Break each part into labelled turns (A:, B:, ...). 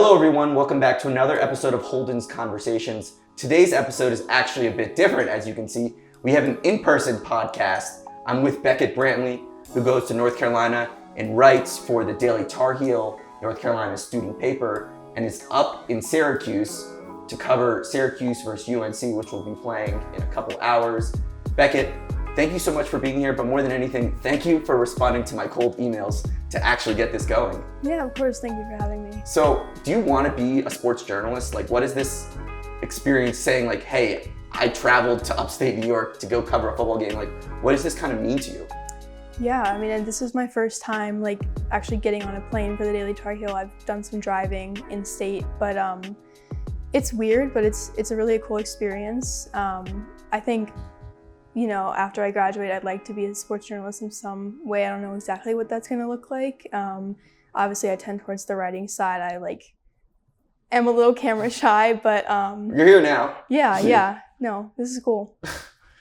A: Hello everyone, welcome back to another episode of Holden's Conversations. Today's episode is actually a bit different, as you can see. We have an in-person podcast. I'm with Beckett Brantley, who goes to North Carolina and writes for the Daily Tar Heel, North Carolina student paper, and is up in Syracuse to cover Syracuse versus UNC, which we'll be playing in a couple hours. Beckett, thank you so much for being here, but more than anything, thank you for responding to my cold emails to actually get this going.
B: Yeah, of course. Thank you for having me.
A: So, do you want to be a sports journalist? Like, what is this experience saying, like, hey, I traveled to upstate New York to go cover a football game? Like, what does this kind of mean to you?
B: Yeah, I mean, and this is my first time, like, actually getting on a plane for the Daily Tar Heel. I've done some driving in state, but it's weird, but it's a really cool experience. I think, you know, after I graduate, I'd like to be a sports journalist in some way. I don't know exactly what that's going to look like. Obviously, I tend towards the writing side. I am a little camera shy, but
A: you're here now.
B: Yeah. No, this is cool.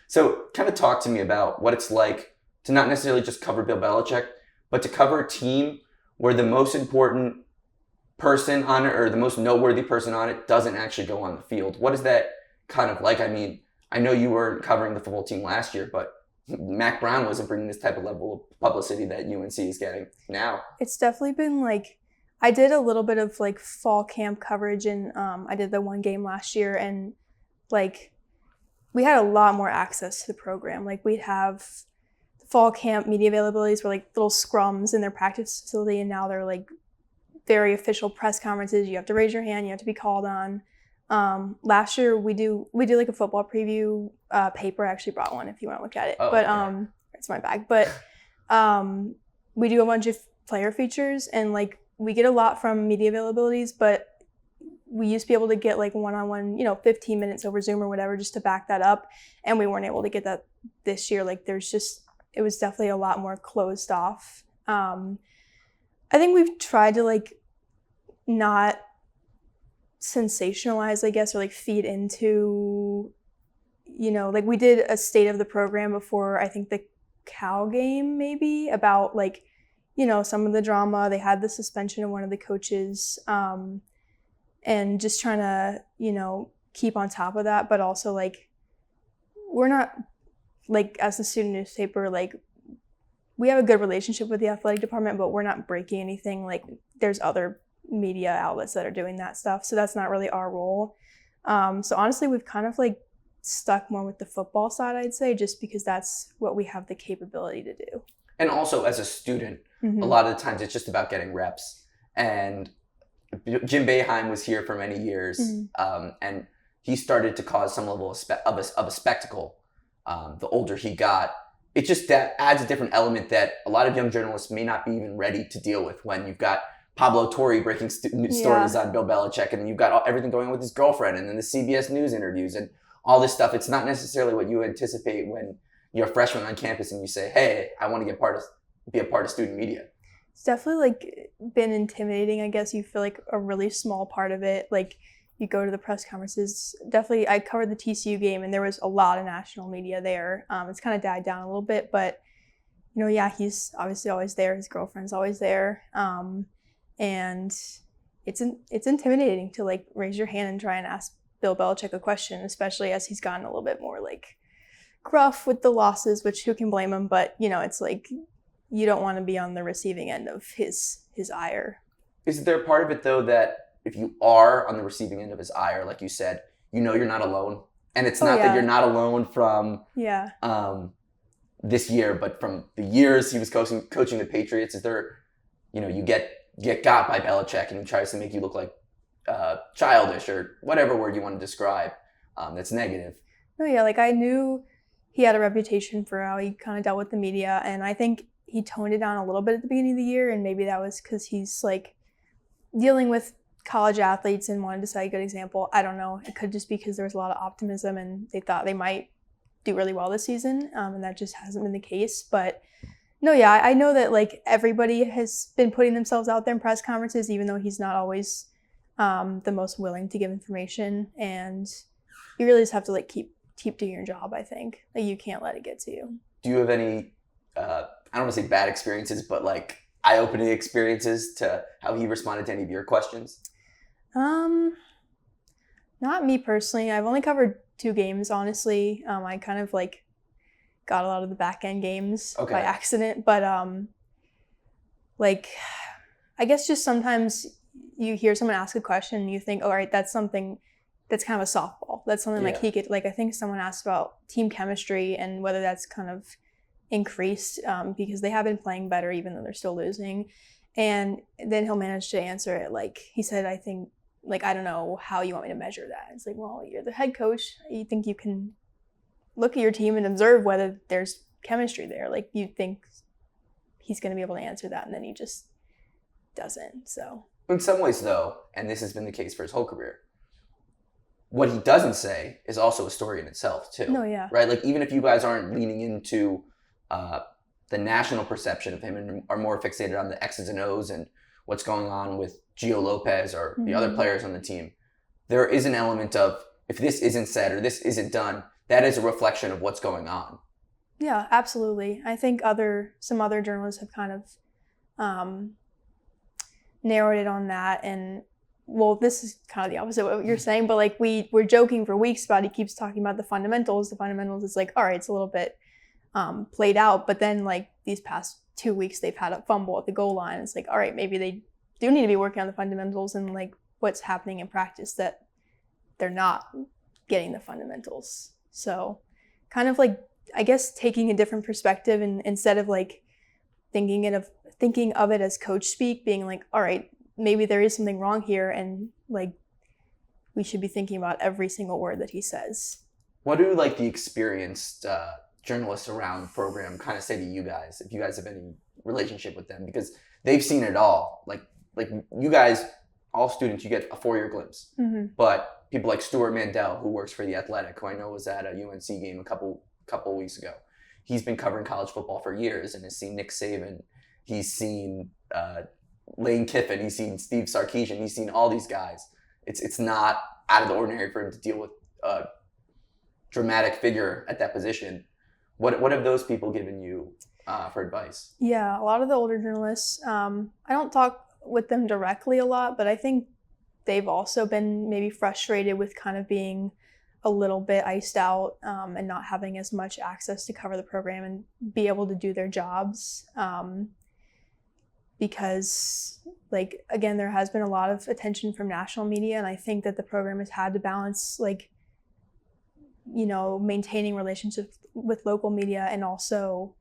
A: So, kind of talk to me about what it's like to not necessarily just cover Bill Belichick, but to cover a team where the most important person on it, or the most noteworthy person on it, doesn't actually go on the field. What is that kind of like? I mean, I know you weren't covering the football team last year, but Mac Brown wasn't bringing this type of level of publicity that UNC is getting now.
B: It's definitely been I did a little bit of fall camp coverage, and I did the one game last year, and we had a lot more access to the program. We'd have fall camp media availabilities were little scrums in their practice facility, and now they're very official press conferences. You have to raise your hand, you have to be called on. Last year we do a football preview paper. I actually brought one if you want to look at it. Okay. It's my bag. But we do a bunch of player features, and we get a lot from media availabilities, but we used to be able to get one-on-one, 15 minutes over Zoom or whatever just to back that up, and we weren't able to get that this year. It was definitely a lot more closed off. I think we've tried to not sensationalize, I guess, or feed into, we did a state of the program before, I think the Cal game maybe, about some of the drama. They had the suspension of one of the coaches, and just trying to, keep on top of that, but also we're not, as a student newspaper, we have a good relationship with the athletic department, but we're not breaking anything. There's other media outlets that are doing that stuff, so that's not really our role. So honestly, we've kind of stuck more with the football side, I'd say, just because that's what we have the capability to do.
A: And also, as a student, a lot of the times it's just about getting reps. And Jim Boeheim was here for many years, and he started to cause some level of a spectacle. The older he got, it just that adds a different element that a lot of young journalists may not be even ready to deal with when you've got Pablo Torre breaking stories on Bill Belichick, and then you've got everything going on with his girlfriend, and then the CBS News interviews and all this stuff. It's not necessarily what you anticipate when you're a freshman on campus and you say, hey, I want to be a part of student media.
B: It's definitely been intimidating, I guess. You feel a really small part of it. You go to the press conferences. Definitely, I covered the TCU game, and there was a lot of national media there. It's kind of died down a little bit, but he's obviously always there. His girlfriend's always there. And it's intimidating to raise your hand and try and ask Bill Belichick a question, especially as he's gotten a little bit more gruff with the losses, which who can blame him? But it's you don't want to be on the receiving end of his ire.
A: Is there a part of it though that if you are on the receiving end of his ire, like you said, you're not alone, and it's not that you're not alone from this year, but from the years he was coaching the Patriots? Is there, you get got by Belichick and he tries to make you look like childish or whatever word you want to describe that's negative?
B: No, yeah, I knew he had a reputation for how he kind of dealt with the media, and I think he toned it down a little bit at the beginning of the year, and maybe that was because he's dealing with college athletes and wanted to set a good example. I don't know. It could just be because there was a lot of optimism and they thought they might do really well this season, and that just hasn't been the case. But no, yeah, I know that everybody has been putting themselves out there in press conferences, even though he's not always the most willing to give information, and you really just have to keep doing your job. I think you can't let it get to you.
A: Do you have any I don't want to say bad experiences, but eye-opening experiences to how he responded to any of your questions?
B: Not me personally. I've only covered 2 games, honestly. I kind of like got a lot of the back end games by accident, but like I guess just sometimes you hear someone ask a question and you think, all right, that's something that's kind of a softball. That's something like he could, like I think someone asked about team chemistry and whether that's kind of increased because they have been playing better even though they're still losing. And then he'll manage to answer it like he said, I think, like, I don't know how you want me to measure that. It's like, well, you're the head coach. You think you can look at your team and observe whether there's chemistry there. Like, you think he's going to be able to answer that, and then he just doesn't. So
A: in some ways, though, and this has been the case for his whole career, what he doesn't say is also a story in itself, too.
B: No, yeah.
A: Right? Like, even if you guys aren't leaning into the national perception of him and are more fixated on the X's and O's and what's going on with Gio Lopez or the other players on the team, there is an element of, if this isn't said or this isn't done, that is a reflection of what's going on.
B: Yeah, absolutely. I think some other journalists have kind of narrowed it on that. And, well, this is kind of the opposite of what you're saying, but like we're joking for weeks about he keeps talking about the fundamentals. The fundamentals is like, all right, it's a little bit played out, but then like these past 2 weeks they've had a fumble at the goal line. It's like, all right, maybe they do need to be working on the fundamentals and like what's happening in practice that they're not getting the fundamentals. So kind of like, I guess, taking a different perspective and instead of like thinking of it as coach speak, being like, all right, maybe there is something wrong here and like we should be thinking about every single word that he says.
A: What do like the experienced journalists around the program kind of say to you guys, if you guys have any relationship with them? Because they've seen it all. Like you guys, all students, you get a 4-year glimpse. Mm-hmm. But people like Stuart Mandel, who works for The Athletic, who I know was at a UNC game a couple weeks ago. He's been covering college football for years and has seen Nick Saban. He's seen Lane Kiffin. He's seen Steve Sarkisian. He's seen all these guys. It's not out of the ordinary for him to deal with a dramatic figure at that position. What have those people given you for advice?
B: Yeah, a lot of the older journalists, I don't talk with them directly a lot, but I think they've also been maybe frustrated with kind of being a little bit iced out and not having as much access to cover the program and be able to do their jobs. Because, like, again, there has been a lot of attention from national media, and I think that the program has had to balance, like, you know, maintaining relationships with local media and also,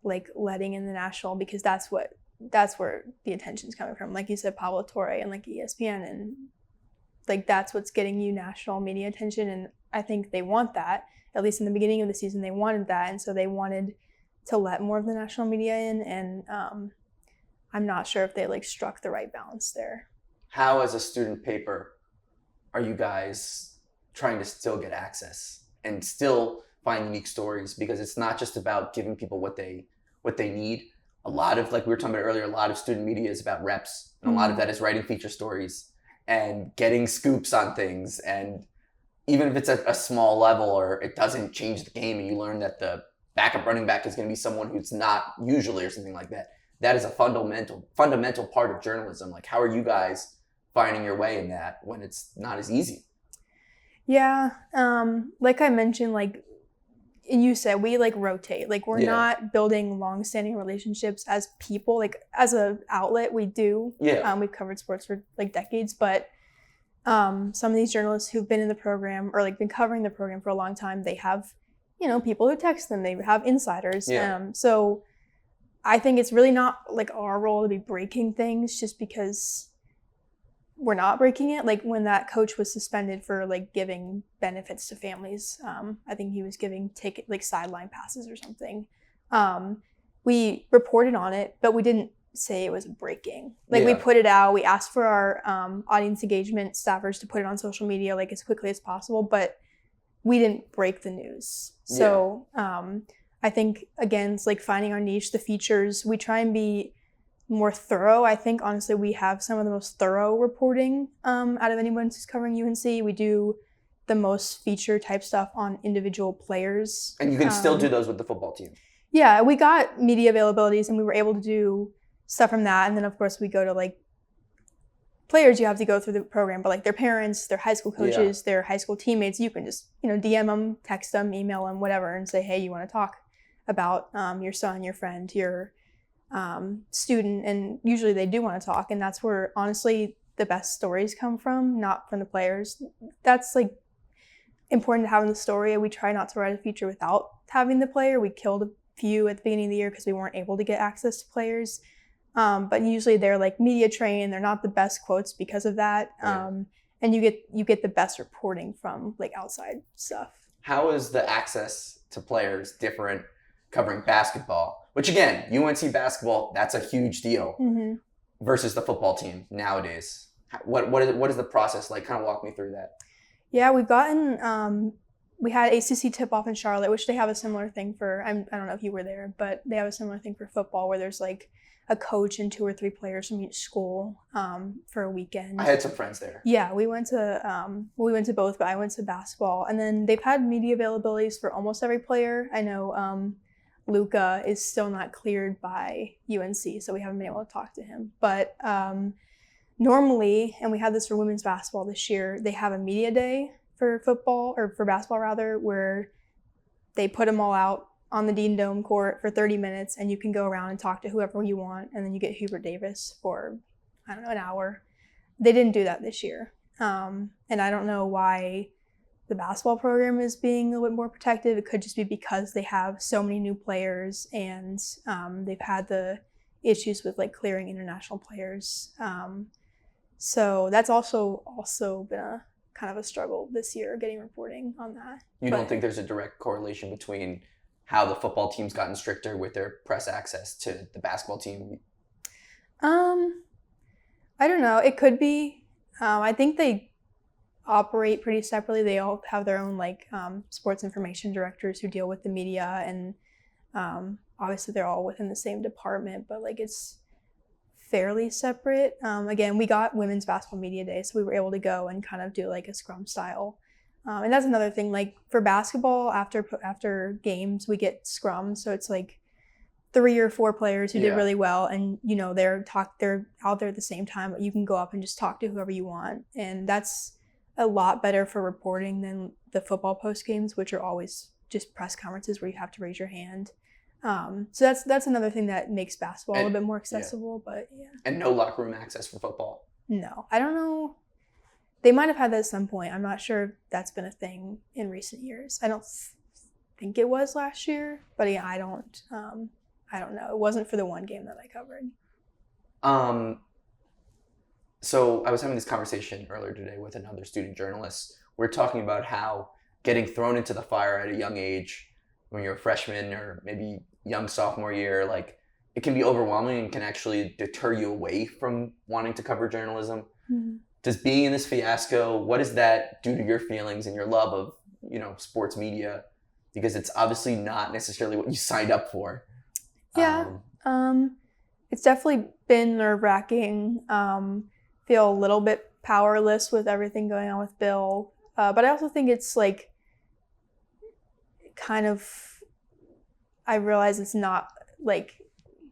B: like, letting in the national, because that's where the attention's coming from. Like you said, Pablo Torre and, like, ESPN, and, like, that's what's getting you national media attention, and I think they want that. At least in the beginning of the season, they wanted that, and so they wanted to let more of the national media in, and I'm not sure if they like struck the right balance there.
A: How, as a student paper, are you guys trying to still get access and still find unique stories? Because it's not just about giving people what they need. A lot of, like we were talking about earlier, a lot of student media is about reps, and a lot of that is writing feature stories and getting scoops on things. And even if it's at a small level or it doesn't change the game, and you learn that the backup running back is going to be someone who's not usually or something like that. That is a fundamental part of journalism. Like, how are you guys finding your way in that when it's not as easy?
B: Yeah, like I mentioned, like you said, we like rotate. Like, we're not building long-standing relationships as people. Like, as an outlet, we do. Yeah. We've covered sports for like decades, but some of these journalists who've been in the program or like been covering the program for a long time, they have, you know, people who text them. They have insiders. Yeah. So I think it's really not like our role to be breaking things just because we're not breaking it. Like, when that coach was suspended for like giving benefits to families, I think he was giving sideline passes or something. We reported on it, but we didn't say it was breaking. Like, we put it out. We asked for our audience engagement staffers to put it on social media like as quickly as possible, but we didn't break the news. So I think, again, it's like finding our niche, the features. We try and be more thorough. I think, honestly, we have some of the most thorough reporting out of anyone who's covering UNC. We do the most feature type stuff on individual players.
A: And you can still do those with the football team.
B: Yeah, we got media availabilities and we were able to do stuff from that. And then, of course, we go to like players, you have to go through the program, but like their parents, their high school coaches, their high school teammates, you can just, DM them, text them, email them, whatever, and say, hey, you want to talk about your son, your friend, your student, and usually they do want to talk, and that's where honestly the best stories come from, not from the players. That's like important to have in the story. We try not to write a feature without having the player. We killed a few at the beginning of the year because we weren't able to get access to players. But usually they're like media trained. They're not the best quotes because of that. And you get the best reporting from like outside stuff.
A: How is the access to players different covering basketball? Which again, UNC basketball, that's a huge deal versus the football team nowadays. What is the process like? Kind of walk me through that.
B: Yeah, we've gotten we had ACC tip-off in Charlotte, which they have a similar thing for. I don't know if you were there, but they have a similar thing for football where there's like a coach and 2 or 3 players from each school for a weekend.
A: I had some friends there.
B: Yeah, we went to both, but I went to basketball. And then they've had media availabilities for almost every player. I know Luka is still not cleared by UNC, so we haven't been able to talk to him. But normally, and we had this for women's basketball this year, they have a media day for football, or for basketball rather, where they put them all out on the Dean Dome court for 30 minutes, and you can go around and talk to whoever you want, and then you get Hubert Davis for, I don't know, an hour. They didn't do that this year. And I don't know why the basketball program is being a little bit more protective. It could just be because they have so many new players, and they've had the issues with like clearing international players. So that's also been a kind of a struggle this year, getting reporting on that.
A: You don't think there's a direct correlation between how the football team's gotten stricter with their press access to the basketball team?
B: I don't know. It could be. I think they operate pretty separately. They all have their own like sports information directors who deal with the media, and obviously they're all within the same department, but like it's fairly separate. Again, we got women's basketball media day, so we were able to go and kind of do like a scrum style. And that's another thing, like for basketball, after games, we get scrums. So it's like 3 or 4 players who did really well, and they're out there at the same time, but you can go up and just talk to whoever you want. And that's a lot better for reporting than the football post games, which are always just press conferences where you have to raise your hand. So that's another thing that makes basketball a little bit more accessible, but yeah. And
A: no locker room access for football?
B: No, I don't know. They might have had that at some point. I'm not sure if that's been a thing in recent years. I don't think it was last year, but yeah, I don't know. It wasn't for the one game that I covered.
A: So I was having this conversation earlier today with another student journalist. We're talking about how getting thrown into the fire at a young age, when you're a freshman or maybe young sophomore year, like it can be overwhelming and can actually deter you away from wanting to cover journalism. Mm-hmm. Does being in this fiasco, what does that do to your feelings and your love of, sports media? Because it's obviously not necessarily what you signed up for.
B: Yeah. It's definitely been nerve-wracking. Feel a little bit powerless with everything going on with Bill. But I also think it's like kind of, I realize it's not like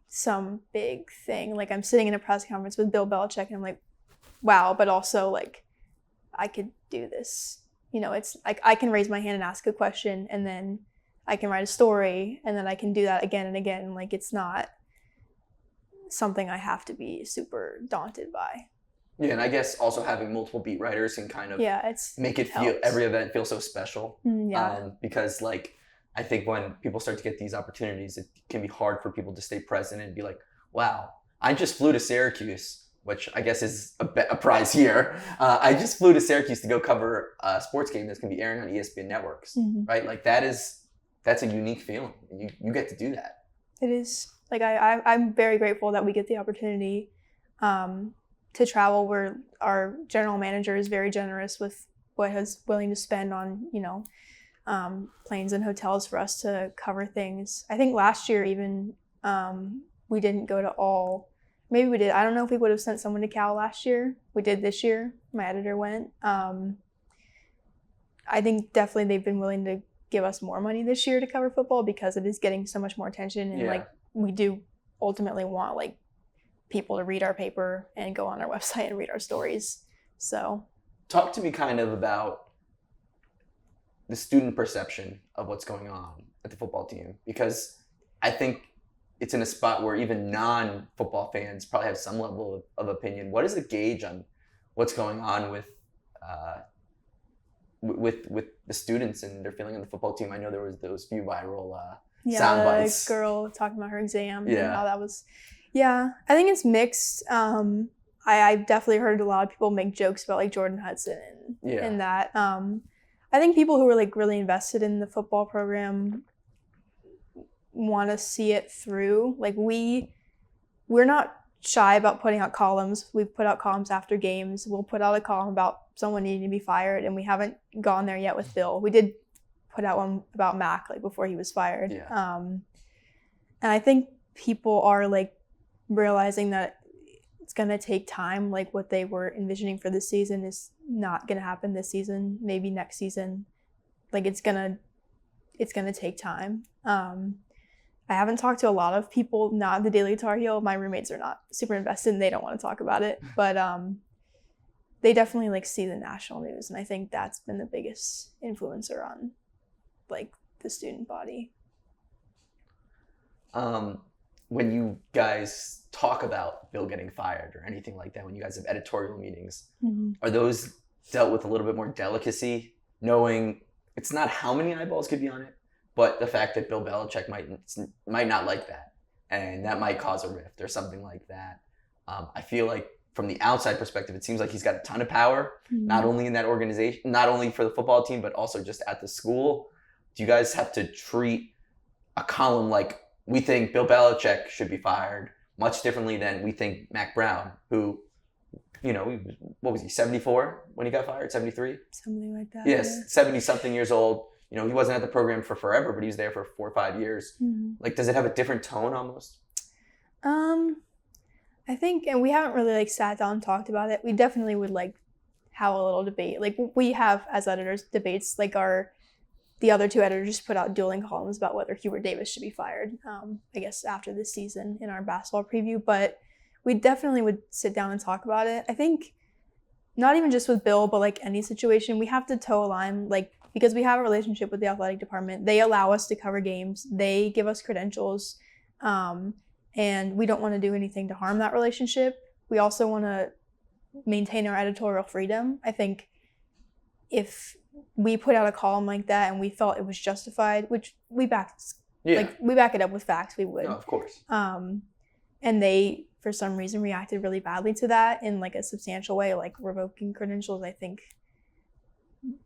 B: some big thing. Like I'm sitting in a press conference with Bill Belichick and I'm like, wow, but also like I could do this. It's like I can raise my hand and ask a question, and then I can write a story, and then I can do that again and again. Like it's not something I have to be super daunted by.
A: Yeah, and I guess also having multiple beat writers can kind of make it feel every event feel so special. Because like I think when people start to get these opportunities, it can be hard for people to stay present and be like, wow, I just flew to Syracuse, which I guess is a prize here. I just flew to Syracuse to go cover a sports game that's going to be airing on ESPN networks, right? Like that's a unique feeling. You get to do that.
B: It is. Like I'm very grateful that we get the opportunity to travel, where our general manager is very generous with what he's willing to spend on, planes and hotels for us to cover things. I think last year even we didn't go to all. Maybe we did. I don't know if we would have sent someone to Cal last year. We did this year. My editor went. I think definitely they've been willing to give us more money this year to cover football because it is getting so much more attention, and like we do ultimately want like people to read our paper and go on our website and read our stories. So
A: talk to me kind of about the student perception of what's going on at the football team, because I think it's in a spot where even non-football fans probably have some level of opinion. What is the gauge on what's going on with the students and their feeling on the football team? I know there was those few viral sound bites.
B: The girl talking about her exam
A: Yeah.
B: and how that was. Yeah, I think it's mixed. I've definitely heard a lot of people make jokes about like Jordan Hudson and that. I think people who are like really invested in the football program want to see it through. Like we're not shy about putting out columns. We've put out columns after games. We'll put out a column about someone needing to be fired, and we haven't gone there yet with Bill. We did put out one about Mac like before he was fired.
A: Yeah.
B: And I think people are like realizing that it's gonna take time. Like what they were envisioning for this season is not gonna happen this season. Maybe next season. Like it's gonna take time. I haven't talked to a lot of people not in the Daily Tar Heel. My roommates are not super invested and they don't want to talk about it. But they definitely like see the national news, and I think that's been the biggest influencer on like the student body.
A: When you guys talk about Bill getting fired or anything like that, when you guys have editorial meetings, are those dealt with a little bit more delicacy, knowing it's not how many eyeballs could be on it, but the fact that Bill Belichick might not like that, and that might cause a rift or something like that? I feel like from the outside perspective, it seems like he's got a ton of power, not only in that organization, not only for the football team, but also just at the school. Do you guys have to treat a column like, we think Bill Belichick should be fired, much differently than we think Mac Brown, who, you know, what was he, 74 when he got fired, 73?
B: Something like that.
A: Yes, 70-something years old. You know, he wasn't at the program for forever, but he was there for 4 or 5 years. Like, does it have a different tone almost?
B: I think, and we haven't really like sat down and talked about it. We definitely would like have a little debate. Like we have as editors debates. Like the other two editors put out dueling columns about whether Hubert Davis should be fired. I guess after this season in our basketball preview, but we definitely would sit down and talk about it. I think not even just with Bill, but like any situation, we have to toe a line. Like because we have a relationship with the athletic department, they allow us to cover games. They give us credentials. And we don't want to do anything to harm that relationship. We also want to maintain our editorial freedom. I think if we put out a column like that and we felt it was justified, which we back it up with facts, we would.
A: No, of course.
B: And they, for some reason, reacted really badly to that in like a substantial way, like revoking credentials. I think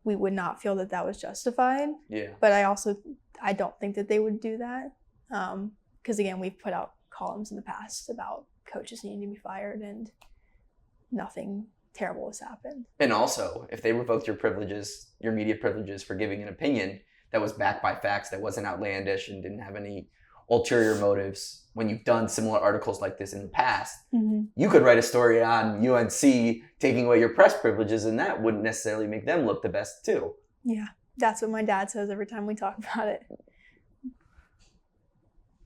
B: we would not feel that was justified.
A: Yeah.
B: But I don't think that they would do that. Because again, we've put out columns in the past about coaches needing to be fired and nothing terrible has happened.
A: And also, if they revoked your privileges, your media privileges for giving an opinion that was backed by facts, that wasn't outlandish and didn't have any ulterior motives, when you've done similar articles like this in the past, you could write a story on UNC taking away your press privileges, and that wouldn't necessarily make them look the best too.
B: Yeah, that's what my dad says every time we talk about it.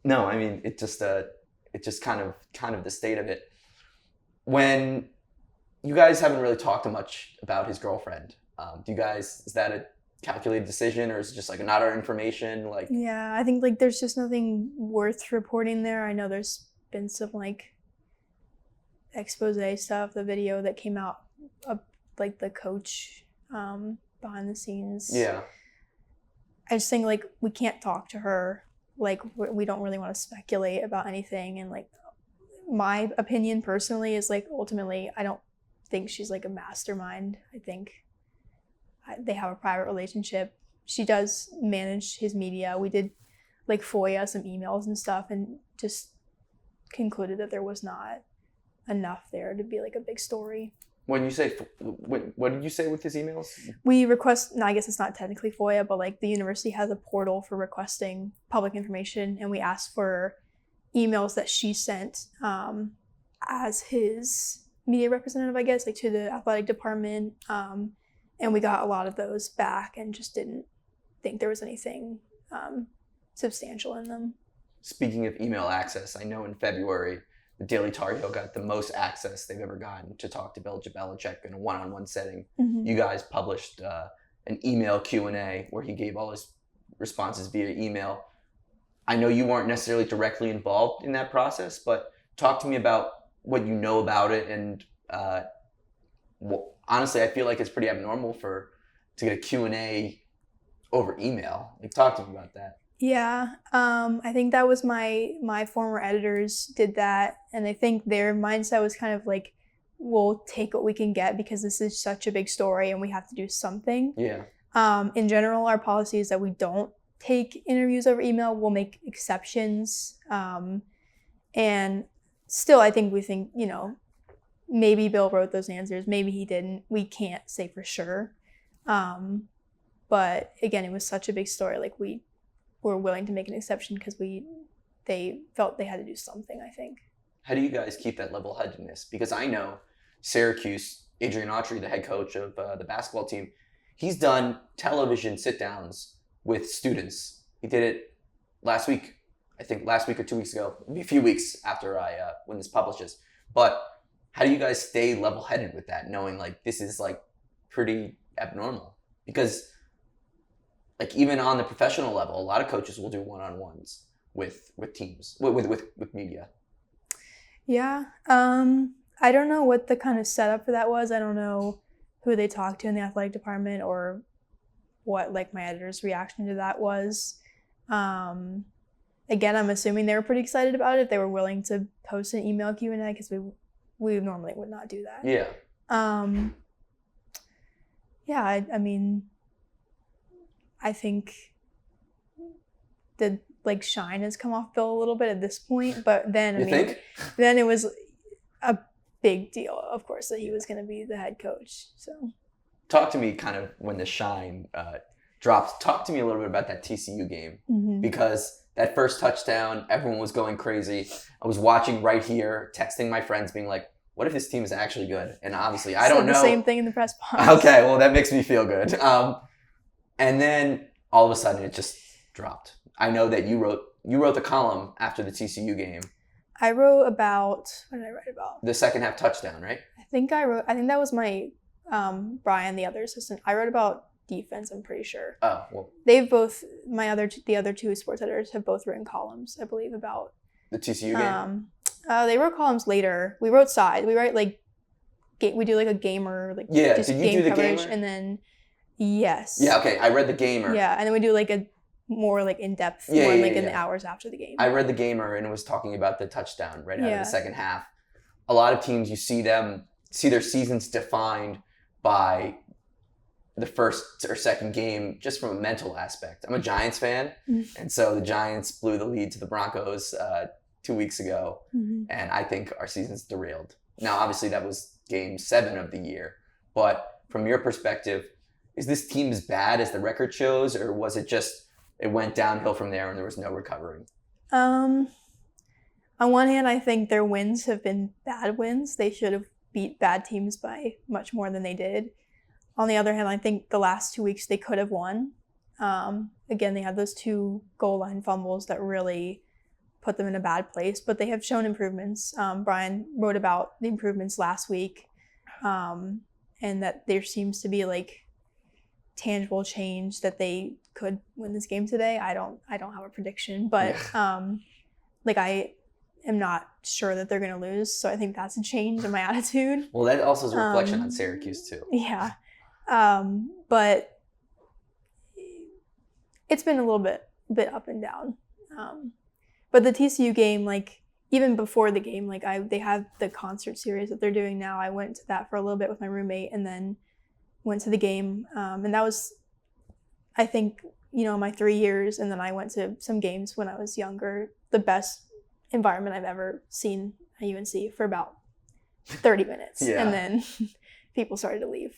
A: No, I mean, it's just kind of the state of it. When you guys haven't really talked much about his girlfriend, is that a calculated decision, or is it just like not our information? Like,
B: yeah, I think like there's just nothing worth reporting there. I know there's been some like expose stuff, the video that came out of like the coach behind the scenes.
A: Yeah,
B: I just think like we can't talk to her. Like we don't really want to speculate about anything, and like my opinion personally is like ultimately I don't think she's like a mastermind. I think they have a private relationship. She does manage his media. We did like FOIA some emails and stuff and just concluded that there was not enough there to be like a big story.
A: When you say, what did you say with his emails?
B: We request, no, I guess it's not technically FOIA, but like the university has a portal for requesting public information, and we asked for emails that she sent as his media representative, I guess, like to the athletic department. And we got a lot of those back and just didn't think there was anything substantial in them.
A: Speaking of email access, I know in February the Daily Tar Heel got the most access they've ever gotten to talk to Bill Belichick in a one-on-one setting. You guys published an email Q&A where he gave all his responses via email. I know you weren't necessarily directly involved in that process, but talk to me about what you know about it. And honestly, I feel like it's pretty abnormal to get a Q&A over email. Like, talk to me about that.
B: Yeah, I think that was my former editors did that, and I think their mindset was kind of like, we'll take what we can get because this is such a big story and we have to do something.
A: Yeah.
B: In general, our policy is that we don't take interviews over email. We'll make exceptions. And still, I think we think, maybe Bill wrote those answers. Maybe he didn't. We can't say for sure. But again, it was such a big story. Like, we were willing to make an exception because they felt they had to do something, I think.
A: How do you guys keep that level-headedness? Because I know Syracuse, Adrian Autry, the head coach of the basketball team, he's done television sit-downs with students. He did it last week or 2 weeks ago, maybe a few weeks after when this publishes. But how do you guys stay level-headed with that, knowing like this is like pretty abnormal? Because like even on the professional level, a lot of coaches will do one-on-ones with teams, with media.
B: Yeah. I don't know what the kind of setup for that was. I don't know who they talked to in the athletic department or what like my editor's reaction to that was. Again, I'm assuming they were pretty excited about it if they were willing to post an email Q&A, because we normally would not do that.
A: Yeah.
B: I mean, I think the like shine has come off Bill a little bit at this point, but then then it was a big deal, of course, that he was going to be the head coach. So
A: talk to me kind of when the shine drops. Talk to me a little bit about that TCU game, because that first touchdown, everyone was going crazy. I was watching right here, texting my friends, being like, what if this team is actually good? And obviously, I don't know.
B: The same thing in the press box.
A: Okay, well, that makes me feel good. And then all of a sudden, it just dropped. I know that you wrote the column after the TCU game.
B: I wrote about, what did I write about?
A: The second half touchdown, right?
B: I think that was my, Brian, the other assistant. I wrote about defense, I'm pretty sure.
A: Oh, well.
B: They've both, the other two sports editors have both written columns, I believe, about
A: the TCU game?
B: They wrote columns later. We wrote side. We write like, we do like a gamer, like
A: just did you
B: game
A: do the
B: coverage,
A: gamer?
B: and then, yes.
A: Yeah, okay, I read the gamer.
B: Yeah, and then we do like a more like in-depth one in the hours after the game.
A: I read the gamer and it was talking about the touchdown right out of the second half. A lot of teams, you see their seasons defined by the first or second game just from a mental aspect. I'm a Giants fan, and so the Giants blew the lead to the Broncos 2 weeks ago, and I think our season's derailed. Now, obviously, that was game 7 of the year, but from your perspective, is this team as bad as the record shows, or was it just it went downhill from there and there was no recovering?
B: On one hand, I think their wins have been bad wins. They should have beat bad teams by much more than they did. On the other hand, I think the last 2 weeks they could have won. Again, they had those 2 goal line fumbles that really put them in a bad place, but they have shown improvements. Brian wrote about the improvements last week, and that there seems to be like tangible change that they could win this game today. I don't have a prediction, but I am not sure that they're going to lose. So I think that's a change in my attitude.
A: Well, that also is a reflection on Syracuse too.
B: Yeah. But it's been a little bit up and down. But the TCU game, like even before the game, like they have the concert series that they're doing now. I went to that for a little bit with my roommate and then went to the game. And that was, I think, my 3 years. And then I went to some games when I was younger, the best environment I've ever seen at UNC for about 30 minutes. And then people started to leave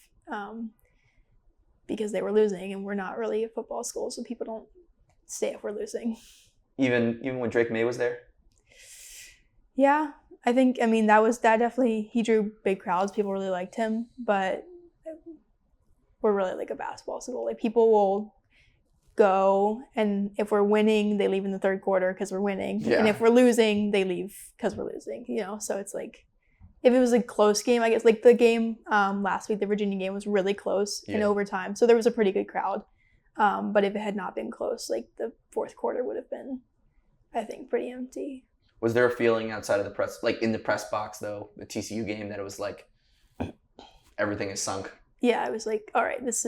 B: because they were losing, and we're not really a football school, so people don't stay if we're losing. Even
A: when Drake May was there?
B: Yeah, that definitely, he drew big crowds. People really liked him, but we're really like a basketball school. Like people will go, and if we're winning, they leave in the third quarter because we're winning.
A: Yeah.
B: And if we're losing, they leave because we're losing, So it's like, if it was a close game, I guess, like the game last week, the Virginia game was really close in overtime. So there was a pretty good crowd. But if it had not been close, like the fourth quarter would have been, I think, pretty empty.
A: Was there a feeling outside of the press, like in the press box though, the TCU game, that it was like everything is sunk?
B: Yeah, I was like, all right, this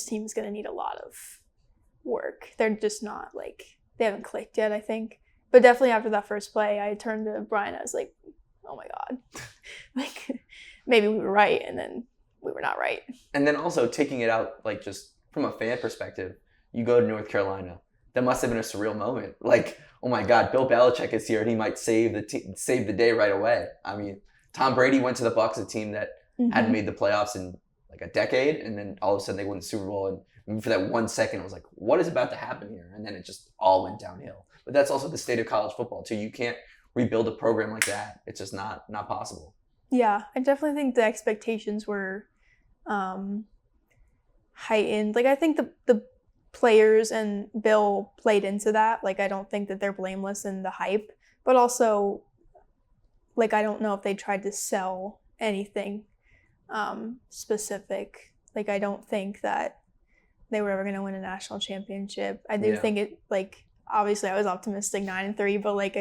B: team is going to need a lot of work. They're just not like, they haven't clicked yet, I think. But definitely after that first play, I turned to Brian. I was like, oh my God, like maybe we were right, and then we were not right. And
A: then also taking it out, like just from a fan perspective, you go to North Carolina. That must have been a surreal moment. Like, oh my God, Bill Belichick is here, and he might save the day right away. I mean, Tom Brady went to the Bucs, a team that hadn't made the playoffs in like a decade, and then all of a sudden they won the Super Bowl. And for that 1 second, it was like, what is about to happen here? And then it just all went downhill. But that's also the state of college football too. You can't rebuild a program like that. It's just not possible.
B: Yeah, I definitely think the expectations were heightened. Like, I think the players and Bill played into that. Like, I don't think that they're blameless in the hype, but also, like, I don't know if they tried to sell anything specific. Like, I don't think that they were ever going to win a national championship. I do think it, like, obviously I was optimistic 9-3, but like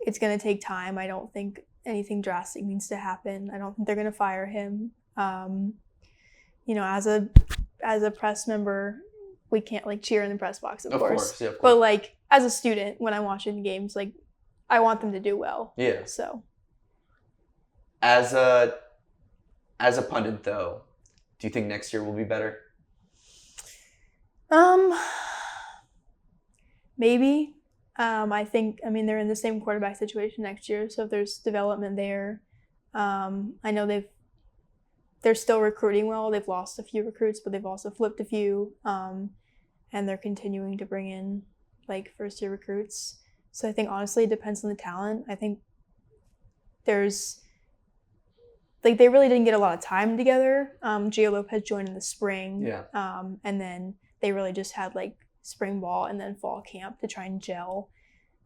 B: it's going to take time. I don't think anything drastic needs to happen. I don't think they're going to fire him. As a press member, we can't like cheer in the press box, of course. Yeah, of course. But like as a student, when I'm watching the games, like I want them to do well.
A: Yeah.
B: So
A: as a pundit though, do you think next year will be better?
B: Maybe. I mean, they're in the same quarterback situation next year, so if there's development there. I know they're still recruiting well. They've lost a few recruits, but they've also flipped a few, and they're continuing to bring in like first-year recruits. So I think honestly it depends on the talent. I think there's like they really didn't get a lot of time together. Gio Lopez joined in the spring, and then they really just had like spring ball and then fall camp to try and gel.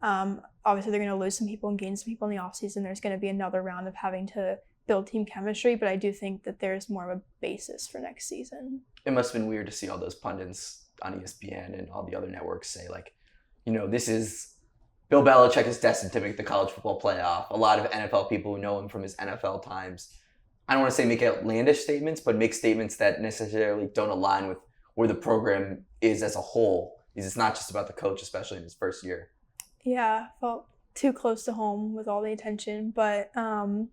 B: Obviously they're going to lose some people and gain some people in the offseason. There's going to be another round of having to build team chemistry, but I do think that there's more of a basis for next season.
A: It must have been weird to see all those pundits on ESPN and all the other networks say like, this is Bill Belichick is destined to make the college football playoff. A lot of NFL people who know him from his NFL times, I don't want to say make outlandish statements, but make statements that necessarily don't align with where the program is as a whole. Because it's not just about the coach, especially in his first year.
B: Yeah, felt too close to home with all the attention, but I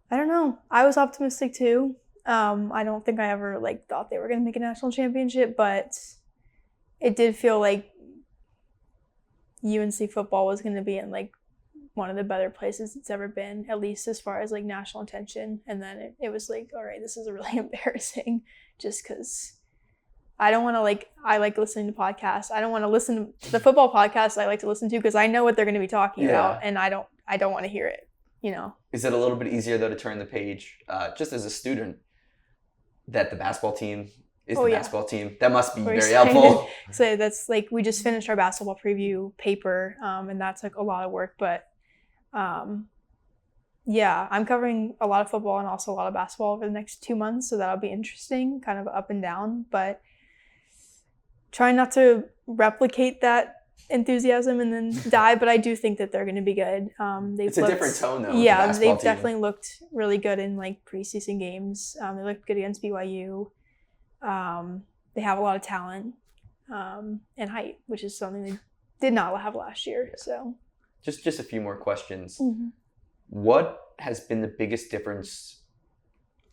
B: don't know. I was optimistic too. I don't think I ever thought they were going to make a national championship, but it did feel like UNC football was going to be in one of the better places it's ever been, at least as far as national attention. And then it was like, all right, this is really embarrassing, just because I don't want to I like listening to podcasts. I don't want to listen to the football podcasts I like to listen to because I know what they're going to be talking about, and I don't want to hear it.
A: Is it a little bit easier though to turn the page, just as a student, that the basketball team is basketball team? That must be very helpful.
B: So that's we just finished our basketball preview paper, and that's a lot of work. But yeah, I'm covering a lot of football and also a lot of basketball over the next 2 months, so that'll be interesting, kind of up and down. But trying not to replicate that enthusiasm and then die, but I do think that they're going to be good.
A: It's a different tone though.
B: Yeah, they've definitely looked really good in preseason games. They looked good against BYU. They have a lot of talent and height, which is something they did not have last year. So
A: just a few more questions.
B: Mm-hmm.
A: What has been the biggest difference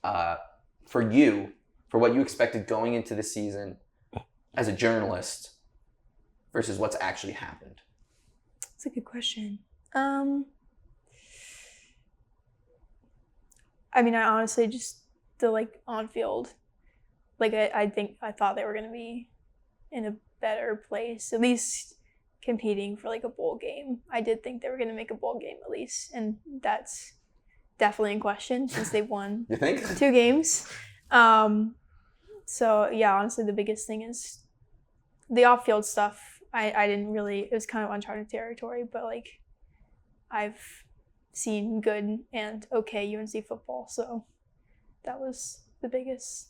A: for you, for what you expected going into the season as a journalist versus what's actually happened?
B: That's a good question. I mean, I honestly just the on field, I thought they were going to be in a better place, at least competing for a bowl game. I did think they were going to make a bowl game at least, and that's definitely in question since they've won
A: you think?
B: 2 games. So yeah, honestly, the biggest thing is the off-field stuff. I didn't really, it was kind of uncharted territory, but like I've seen good and okay UNC football. So that was the biggest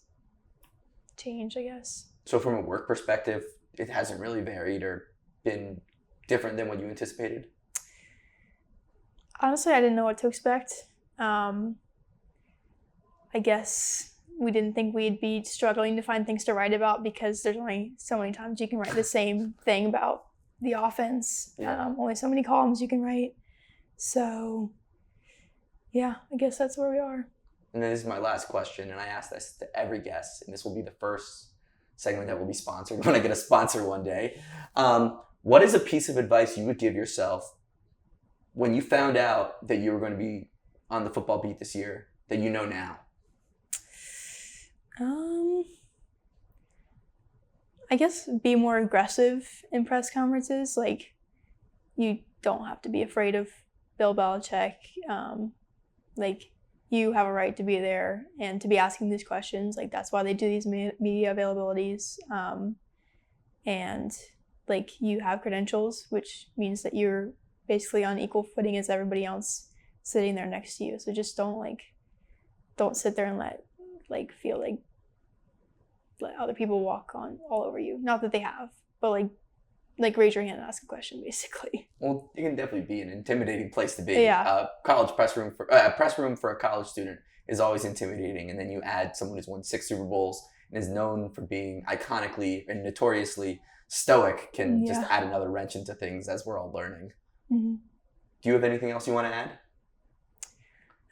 B: change, I guess.
A: So from a work perspective, it hasn't really varied or been different than what you anticipated?
B: Honestly, I didn't know what to expect. I guess we didn't think we'd be struggling to find things to write about because there's only so many times you can write the same thing about the offense.
A: Yeah.
B: Only so many columns you can write. So, yeah, I guess that's where we are.
A: And then this is my last question, and I ask this to every guest, and this will be the first segment that will be sponsored when I get a sponsor one day. What is a piece of advice you would give yourself when you found out that you were going to be on the football beat this year that you know now?
B: I guess be more aggressive in press conferences. Like, you don't have to be afraid of Bill Belichick. Like, you have a right to be there and to be asking these questions. Like, that's why they do these media availabilities. And like, you have credentials, which means that you're basically on equal footing as everybody else sitting there next to you. So just don't sit there and let other people walk on all over you. Not that they have, but like raise your hand and ask a question, basically.
A: Well, it can definitely be an intimidating place to be.
B: Yeah.
A: College press room for a college student is always intimidating, and then you add someone who's won 6 Super Bowls and is known for being iconically and notoriously stoic can just add another wrench into things as we're all learning.
B: Mm-hmm.
A: Do you have anything else you want to add?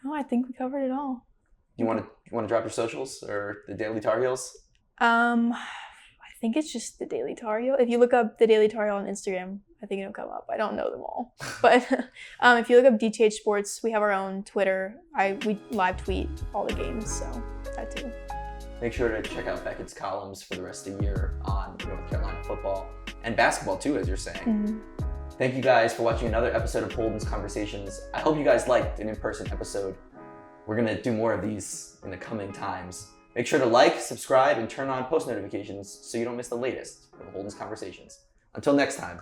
B: No, I think we covered it all.
A: You want to drop your socials or the Daily Tar Heels?
B: I think it's just the Daily Tar Heel. If you look up the Daily Tar Heel on Instagram, I think it'll come up. I don't know them all, but if you look up DTH Sports, we have our own Twitter. We live tweet all the games, so that too.
A: Make sure to check out Beckett's columns for the rest of the year on North Carolina football and basketball too, as you're saying.
B: Mm-hmm.
A: Thank you guys for watching another episode of Holden's Conversations. I hope you guys liked an in-person episode. We're going to do more of these in the coming times. Make sure to like, subscribe, and turn on post notifications so you don't miss the latest of Holden's Conversations. Until next time.